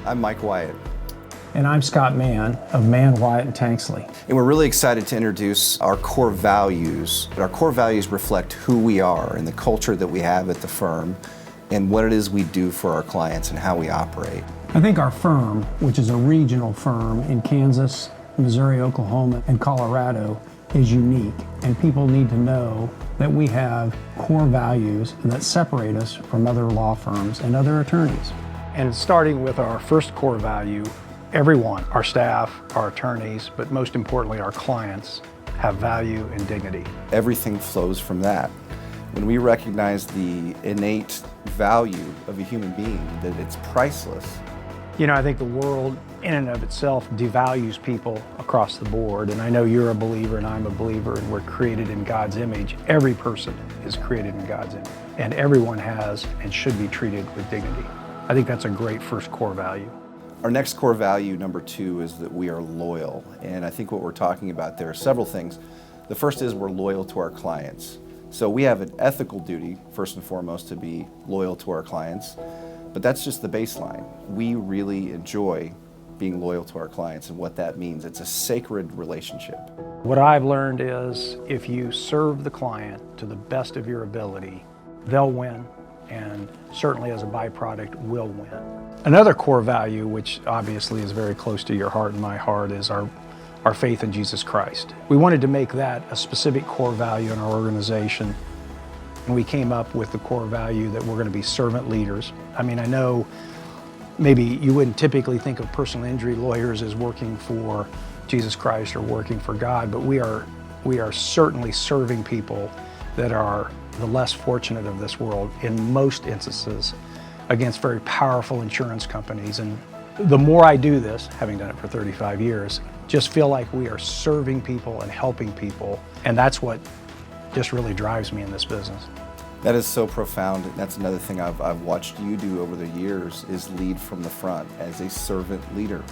I'm Mike Wyatt. And I'm Scott Mann of Mann, Wyatt, and Tanksley. And we're really excited to introduce our core values. Our core values reflect who we are and the culture that we have at the firm and what it is we do for our clients and how we operate. I think our firm, which is a regional firm in Kansas, Missouri, Oklahoma, and Colorado, is unique. And people need to know that we have core values that separate us from other law firms and other attorneys. And starting with our first core value, everyone, our staff, our attorneys, but most importantly our clients, have value and dignity. Everything flows from that. When we recognize the innate value of a human being, that it's priceless. You know, I think the world in and of itself devalues people across the board, and I know you're a believer and I'm a believer, and we're created in God's image. Every person is created in God's image, and everyone has and should be treated with dignity. I think that's a great first core value. Our next core value, number 2, is that we are loyal. And I think what we're talking about there are several things. The first is we're loyal to our clients. So we have an ethical duty, first and foremost, to be loyal to our clients. But that's just the baseline. We really enjoy being loyal to our clients and what that means. It's a sacred relationship. What I've learned is if you serve the client to the best of your ability, they'll win, and certainly as a byproduct, will win. Another core value, which obviously is very close to your heart and my heart, is our faith in Jesus Christ. We wanted to make that a specific core value in our organization, and we came up with the core value that we're going to be servant leaders. I mean, I know maybe you wouldn't typically think of personal injury lawyers as working for Jesus Christ or working for God, but we are certainly serving people that are the less fortunate of this world in most instances, against very powerful insurance companies. And the more I do this, having done it for 35 years, just feel like we are serving people and helping people. And that's what just really drives me in this business. That is so profound. That's another thing I've watched you do over the years, is lead from the front as a servant leader.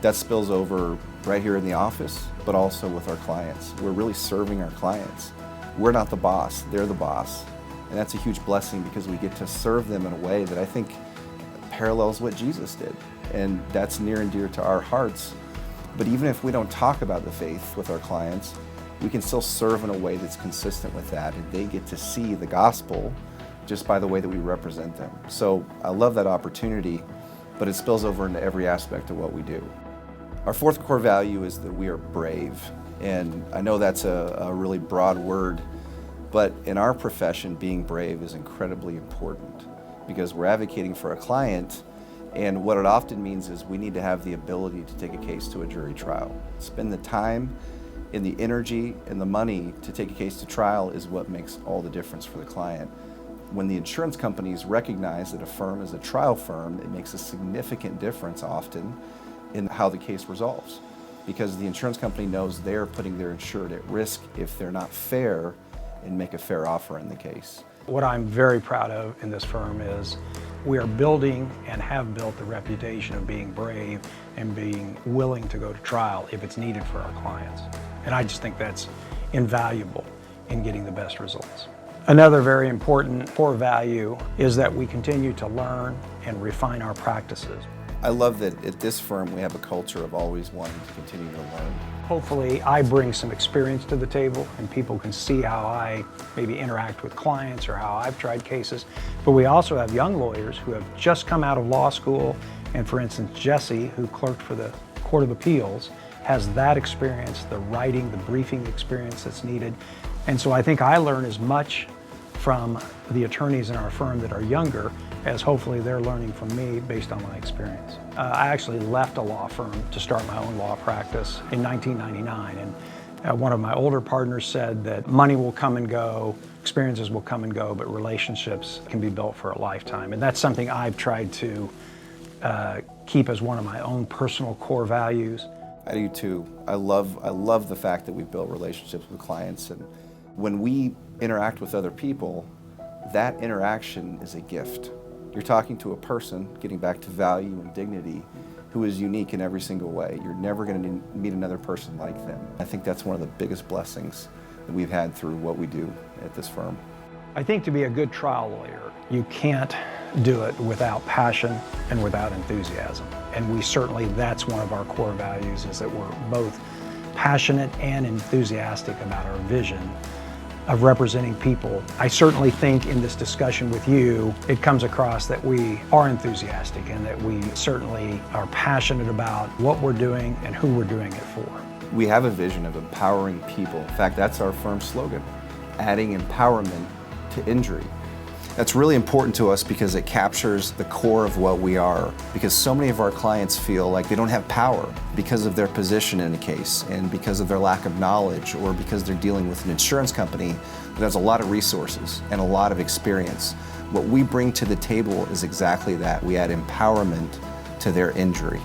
That spills over right here in the office, but also with our clients. We're really serving our clients. We're not the boss, they're the boss. And that's a huge blessing because we get to serve them in a way that I think parallels what Jesus did. And that's near and dear to our hearts. But even if we don't talk about the faith with our clients, we can still serve in a way that's consistent with that. And they get to see the gospel just by the way that we represent them. So I love that opportunity, but it spills over into every aspect of what we do. Our fourth core value is that we are brave. And I know that's a really broad word, but in our profession, being brave is incredibly important because we're advocating for a client, and what it often means is we need to have the ability to take a case to a jury trial. Spend the time and the energy and the money to take a case to trial is what makes all the difference for the client. When the insurance companies recognize that a firm is a trial firm, it makes a significant difference often in how the case resolves, because the insurance company knows they're putting their insured at risk if they're not fair and make a fair offer in the case. What I'm very proud of in this firm is we are building and have built the reputation of being brave and being willing to go to trial if it's needed for our clients. And I just think that's invaluable in getting the best results. Another very important core value is that we continue to learn and refine our practices. I love that at this firm we have a culture of always wanting to continue to learn. Hopefully I bring some experience to the table and people can see how I maybe interact with clients or how I've tried cases. But we also have young lawyers who have just come out of law school, and for instance Jesse, who clerked for the Court of Appeals, has that experience, the writing, the briefing experience that's needed. And so I think I learn as much from the attorneys in our firm that are younger as hopefully they're learning from me based on my experience. I actually left a law firm to start my own law practice in 1999, and one of my older partners said that money will come and go, experiences will come and go, but relationships can be built for a lifetime. And that's something I've tried to keep as one of my own personal core values. I do too. I love the fact that we've built relationships with clients, and when we interact with other people, that interaction is a gift. You're talking to a person, getting back to value and dignity, who is unique in every single way. You're never going to meet another person like them. I think that's one of the biggest blessings that we've had through what we do at this firm. I think to be a good trial lawyer, you can't do it without passion and without enthusiasm. And we certainly, that's one of our core values, is that we're both passionate and enthusiastic about our vision of representing people. I certainly think in this discussion with you, it comes across that we are enthusiastic and that we certainly are passionate about what we're doing and who we're doing it for. We have a vision of empowering people. In fact, that's our firm slogan, adding empowerment to injury. That's really important to us because it captures the core of what we are. Because so many of our clients feel like they don't have power because of their position in a case and because of their lack of knowledge, or because they're dealing with an insurance company that has a lot of resources and a lot of experience. What we bring to the table is exactly that. We add empowerment to their injury.